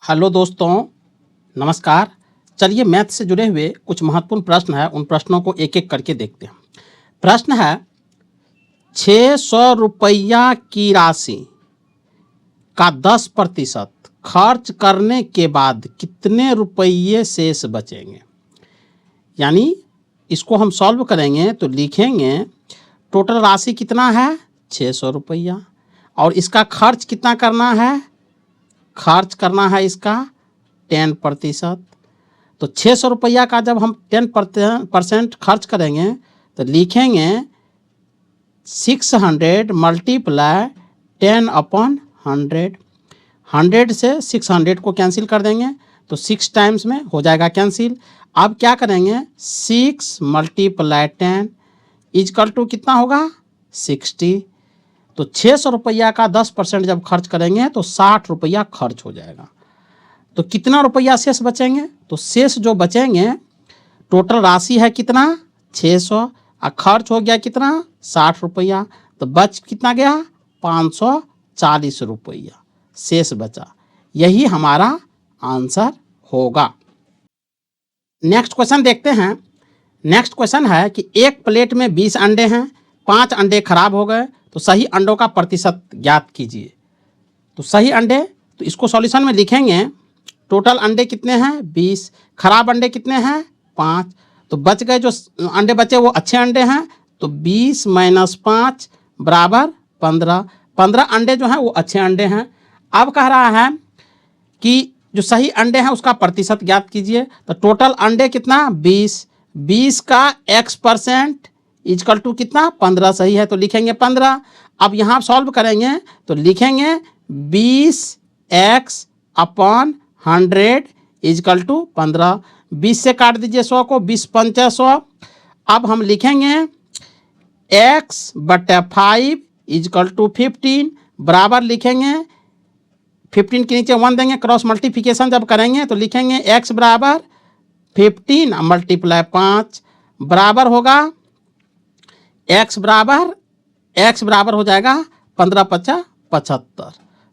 Hello दोस्तों, नमस्कार। चलिए मैथ से जुड़े हुए कुछ महत्वपूर्ण प्रश्न है, उन प्रश्नों को एक एक करके देखते हैं। प्रश्न है 600 रुपया की राशि का 10% खर्च करने के बाद कितने रुपये शेष बचेंगे। यानी इसको हम सॉल्व करेंगे तो लिखेंगे टोटल राशि कितना है 600 रुपया और इसका खर्च कितना करना है, खर्च करना है इसका 10%। तो 600 रुपया का जब हम 10% खर्च करेंगे तो लिखेंगे 600 मल्टीप्लाई 10/100। 100 से 600 को कैंसिल कर देंगे तो 6 टाइम्स में हो जाएगा कैंसिल। अब क्या करेंगे 6 मल्टीप्लाई 10 इजकल टू कितना होगा 60। तो 600 रुपया का 10% जब खर्च करेंगे तो 60 रुपया खर्च हो जाएगा। तो कितना रुपया शेष बचेंगे, तो शेष जो बचेंगे टोटल राशि है कितना 600 और खर्च हो गया कितना 60 रुपया, तो बच कितना गया 540 रुपया शेष बचा। यही हमारा आंसर होगा। नेक्स्ट क्वेश्चन देखते हैं। नेक्स्ट क्वेश्चन है कि एक प्लेट में 20 अंडे हैं, 5 अंडे खराब हो गए, तो सही अंडों का प्रतिशत ज्ञात कीजिए। तो सही अंडे, तो इसको सॉल्यूशन में लिखेंगे टोटल अंडे कितने हैं 20, खराब अंडे कितने हैं 5, तो बच गए जो अंडे बचे वो अच्छे अंडे हैं, तो 20 - 5 बराबर 15। 15 अंडे जो हैं वो अच्छे अंडे हैं। अब कह रहा है कि जो सही अंडे हैं उसका प्रतिशत ज्ञात कीजिए। तो टोटल अंडे कितना 20, 20 का x% इजकल टू कितना 15 सही है, तो लिखेंगे 15। अब यहाँ सॉल्व करेंगे तो लिखेंगे 20x/100 इजकल टू 15। 20 से काट दीजिए 100 को, 20 × 5 = 100। अब हम लिखेंगे x/5 इजकल टू 15 बराबर लिखेंगे 15 के नीचे 1 देंगे, क्रॉस मल्टीप्लिकेशन जब करेंगे तो लिखेंगे x बराबर 15 × 5 बराबर होगा x बराबर हो जाएगा 15 × 5 = 75।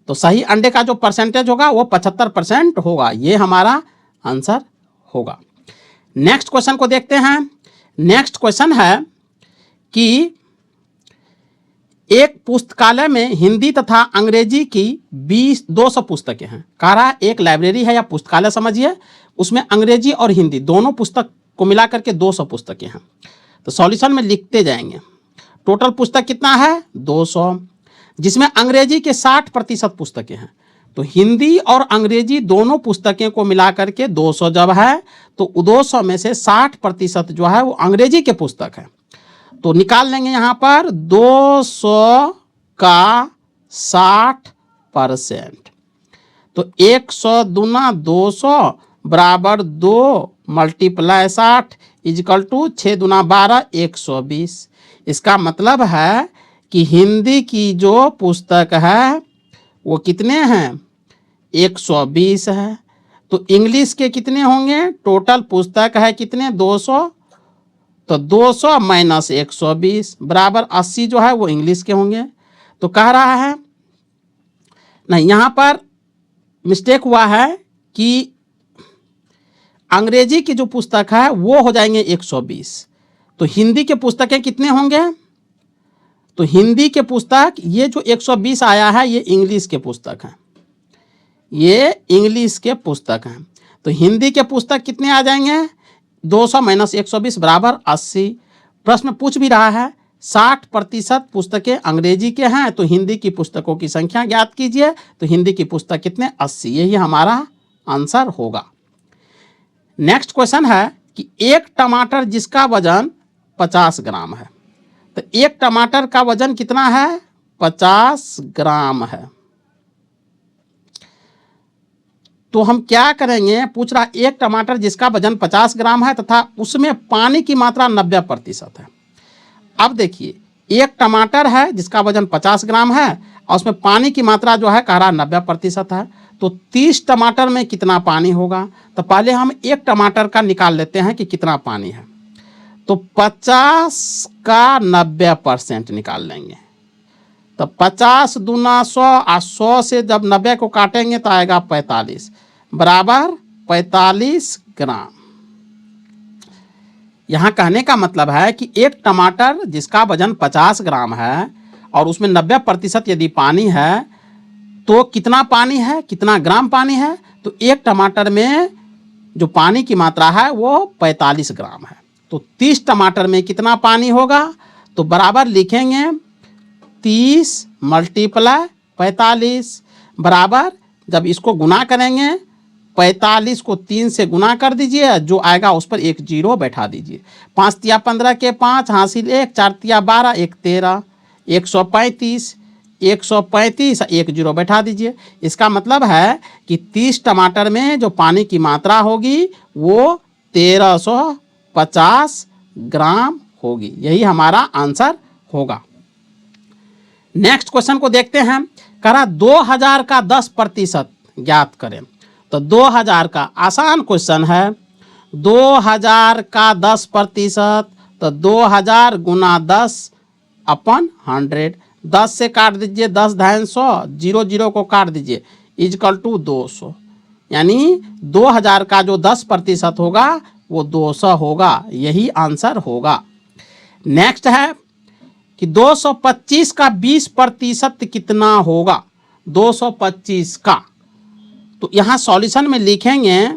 तो सही अंडे का जो परसेंटेज होगा वो 75% होगा। ये हमारा आंसर होगा। नेक्स्ट क्वेश्चन को देखते हैं। नेक्स्ट क्वेश्चन है कि एक पुस्तकालय में हिंदी तथा अंग्रेजी की 200 पुस्तकें हैं। कह रहा है एक लाइब्रेरी है या पुस्तकालय समझिए, उसमें अंग्रेजी और हिंदी दोनों पुस्तक को मिलाकर के 200 पुस्तकें हैं। तो सॉल्यूशन में लिखते जाएंगे टोटल पुस्तक कितना है 200, जिसमें अंग्रेजी के 60% पुस्तकें हैं। तो हिंदी और अंग्रेजी दोनों पुस्तकें को मिलाकर के 200 जब है तो 200 में से 60% जो है वो अंग्रेजी के पुस्तक है। तो निकाल लेंगे यहाँ पर 200 का 60%। तो 100 दूना 200 बराबर 2 × 60 इजकल टू 6 दूना 12 120। इसका मतलब है कि हिंदी की जो पुस्तक है वो कितने हैं 120 है। तो इंग्लिश के कितने होंगे, टोटल पुस्तक है कितने 200, तो 200 - 120 बराबर 80 जो है वो इंग्लिश के होंगे। तो कह रहा है नहीं, यहाँ पर मिस्टेक हुआ है कि अंग्रेजी की जो पुस्तक है वो हो जाएंगे 120। तो हिंदी के पुस्तकें कितने होंगे, तो हिंदी के पुस्तक ये जो 120 आया है ये इंग्लिश के पुस्तक हैं, ये इंग्लिश के पुस्तक हैं। तो हिंदी के पुस्तक कितने आ जाएंगे 200 - 120 बराबर 80। प्रश्न पूछ भी रहा है 60% पुस्तकें अंग्रेजी के हैं, तो हिंदी की पुस्तकों की संख्या ज्ञात कीजिए। तो हिंदी की पुस्तक कितने 80, यही हमारा आंसर होगा। नेक्स्ट क्वेश्चन है कि एक टमाटर जिसका वजन 50 ग्राम है, तो एक टमाटर का वजन कितना है 50 ग्राम है। तो हम क्या करेंगे, पूछ रहा एक टमाटर जिसका वजन 50 ग्राम है तथा उसमें पानी की मात्रा 90% है। अब देखिए एक टमाटर है जिसका वजन 50 ग्राम है और उसमें पानी की मात्रा जो है कह रहा 90% है। तो 30 टमाटर में कितना पानी होगा, तो पहले हम एक टमाटर का निकाल लेते हैं कि कितना पानी है। तो 50 का 90% निकाल लेंगे, तो 50 दूना 100 और 100 से जब 90 को काटेंगे तो आएगा 45। बराबर 45 ग्राम। यहाँ कहने का मतलब है कि एक टमाटर जिसका वजन 50 ग्राम है और उसमें 90% यदि पानी है तो कितना पानी है, कितना ग्राम पानी है, तो एक टमाटर में जो पानी की मात्रा है वो 45 ग्राम है। तो 30 टमाटर में कितना पानी होगा, तो बराबर लिखेंगे 30 मल्टीप्लाई 45 बराबर, जब इसको गुना करेंगे 45 को 3 से गुना कर दीजिए, जो आएगा उस पर एक जीरो बैठा दीजिए। 5 तिया 15 के 5 हासिल 1, 4 तिया 12, 1 13, 135, 135 एक जीरो बैठा दीजिए। इसका मतलब है कि 30 टमाटर में जो पानी की मात्रा होगी वो 1350 ग्राम होगी। यही हमारा आंसर होगा। नेक्स्ट क्वेश्चन को देखते हैं। करा 2000 का 10% ज्ञात करें। तो 2000 का आसान क्वेश्चन है। 2000 का 10%, तो 2000 गुना 10 अपन 100। 10 से काट दीजिए, 10 धाइन 100, 0 0 को काट दीजिए, इजकल टू 200। यानी 2000 का जो 10% होगा वो 200 होगा। यही आंसर होगा। नेक्स्ट है कि 225 का 20% कितना होगा। 225 का, तो यहाँ सॉल्यूशन में लिखेंगे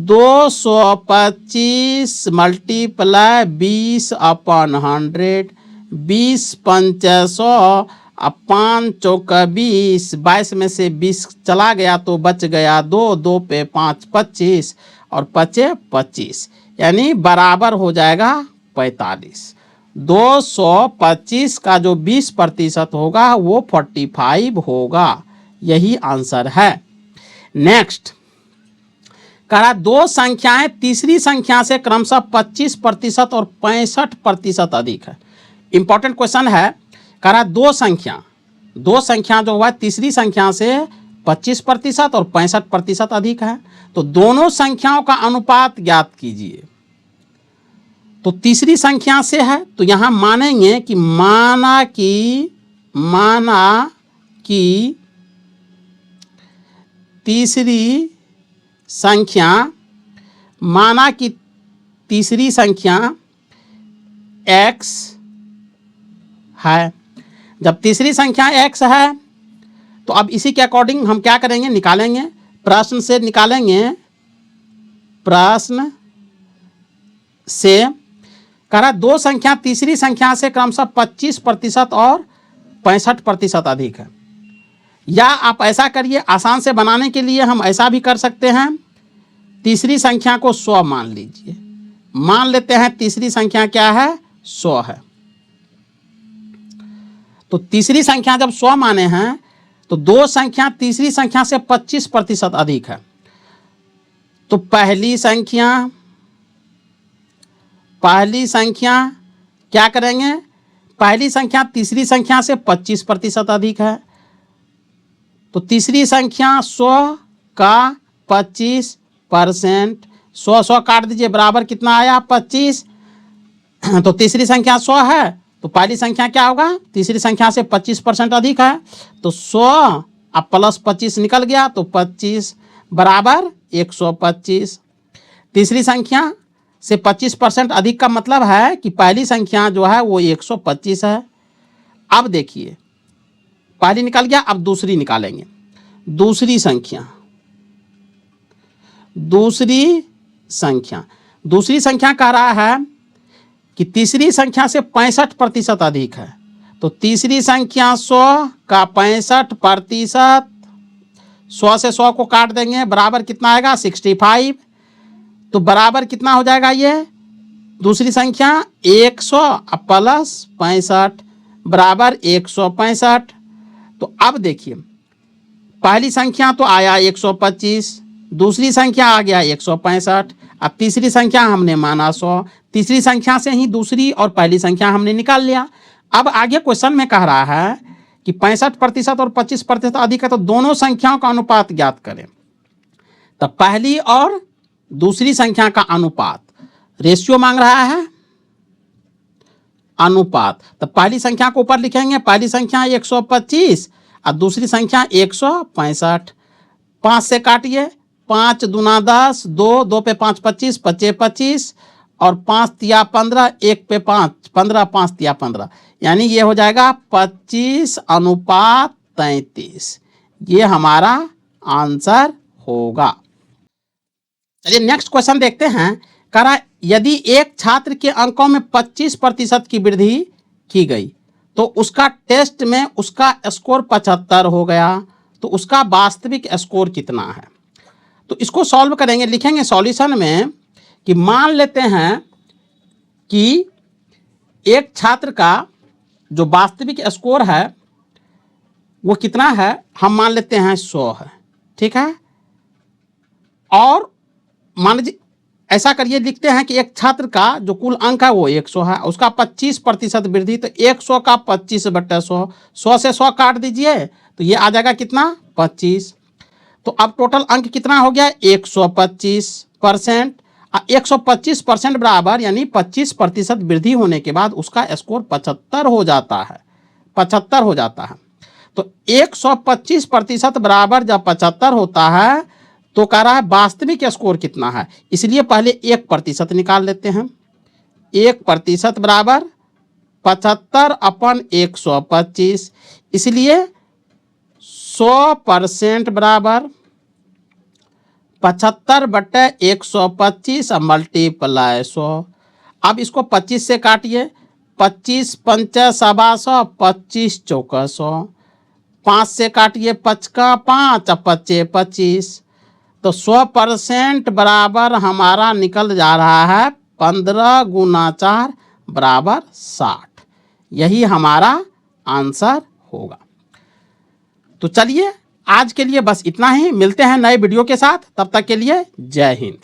225 मल्टीप्लाई 20 अपन 100, 20 पंच 100, 5 चौक 20, 22 में से 20 चला गया तो बच गया 2, 2 पे 5 25 और 5 25, यानी बराबर हो जाएगा 45। 225 का जो 20% होगा वो 45 होगा। यही आंसर है। नेक्स्ट करा दो संख्याएं तीसरी संख्या से क्रमशः 25% और 65% अधिक है। इंपॉर्टेंट क्वेश्चन है। करा दो संख्या जो हुआ तीसरी संख्या से 25% और 65% अधिक है, तो दोनों संख्याओं का अनुपात ज्ञात कीजिए। तो तीसरी संख्या से है तो यहां मानेंगे कि माना कि तीसरी संख्या x है। जब तीसरी संख्या x है तो अब इसी के अकॉर्डिंग हम क्या करेंगे, निकालेंगे, प्रश्न से निकालेंगे। प्रश्न से करा दो संख्या तीसरी संख्या से क्रमशः 25% और 65% अधिक है। या आप ऐसा करिए, आसान से बनाने के लिए हम ऐसा भी कर सकते हैं। तीसरी संख्या को 100 मान लीजिए। मान लेते हैं तीसरी संख्या क्या है, 100 है। तो तीसरी संख्या जब 100 माने हैं तो दो संख्या तीसरी संख्या से 25% अधिक है। तो पहली संख्या क्या करेंगे, पहली संख्या तीसरी संख्या से 25% अधिक है। तो तीसरी संख्या 100 का 25%, 100 काट दीजिए, बराबर कितना आया 25। तो तीसरी संख्या 100 है तो पहली संख्या क्या होगा, तीसरी संख्या से 25% अधिक है। तो 100 अब प्लस 25 निकल गया तो 25 बराबर 125। तीसरी संख्या से 25% अधिक का मतलब है कि पहली संख्या जो है वो 125 है। अब देखिए पहली निकल गया, अब दूसरी निकालेंगे। दूसरी संख्या कह रहा है कि तीसरी संख्या से 65% अधिक है। तो तीसरी संख्या 100 का 65%, 100 से 100 को काट देंगे, बराबर कितना आएगा 65। तो बराबर कितना हो जाएगा, ये दूसरी संख्या 100 प्लस 65 बराबर 165। तो अब देखिए पहली संख्या तो आया 125, दूसरी संख्या आ गया 165, अब तीसरी संख्या हमने माना 100। तीसरी संख्या से ही दूसरी और पहली संख्या हमने निकाल लिया। अब आगे क्वेश्चन में कह रहा है कि 65% और 25% अधिक है, तो दोनों संख्याओं का अनुपात ज्ञात करें। तो पहली और दूसरी संख्या का अनुपात, रेशियो मांग रहा है, अनुपात। तो पहली संख्या को ऊपर लिखेंगे, पहली संख्या 125 और दूसरी संख्या 165। 5 से काटिए, 5 दूना 10, 2 2 पे 5 25, 25 25 और 5 तिया 15, 1 पे 5 15, 5 तिया 15, यानी ये हो जाएगा 25:33। ये हमारा आंसर होगा। चलिए नेक्स्ट क्वेश्चन देखते हैं। कह रहा है यदि एक छात्र के अंकों में 25% की वृद्धि की गई तो उसका टेस्ट में उसका स्कोर 75 हो गया, तो उसका वास्तविक स्कोर कितना है। तो इसको सॉल्व करेंगे, लिखेंगे सॉल्यूशन में कि मान लेते हैं कि एक छात्र का जो वास्तविक स्कोर है वो कितना है, हम मान लेते हैं 100 है, ठीक है। और मान लीजिए ऐसा करिए, लिखते हैं कि एक छात्र का जो कुल अंक है वो 100 है, उसका 25% वृद्धि, तो 100 का 25/100, 100 से 100 काट दीजिए तो ये आ जाएगा कितना 25। तो अब टोटल अंक कितना हो गया 125%। 125% बराबर यानी 25% वृद्धि होने के बाद उसका स्कोर 75 हो जाता है, 75 हो जाता है। तो 125% बराबर जब 75 होता है तो कह रहा है वास्तविक स्कोर कितना है, इसलिए पहले 1% निकाल लेते हैं। 1% बराबर 75/125, इसलिए 100% बराबर 75/125 मल्टीप्लाई 100। अब इसको 25 से काटिए, 25 पंचा 125, 25 चौका 100, 5 से काटिए 5 का 5, 25 25, तो 100% बराबर हमारा निकल जा रहा है 15 गुना 4 बराबर 60। यही हमारा आंसर होगा। तो चलिए आज के लिए बस इतना ही, मिलते हैं नए वीडियो के साथ, तब तक के लिए जय हिंद।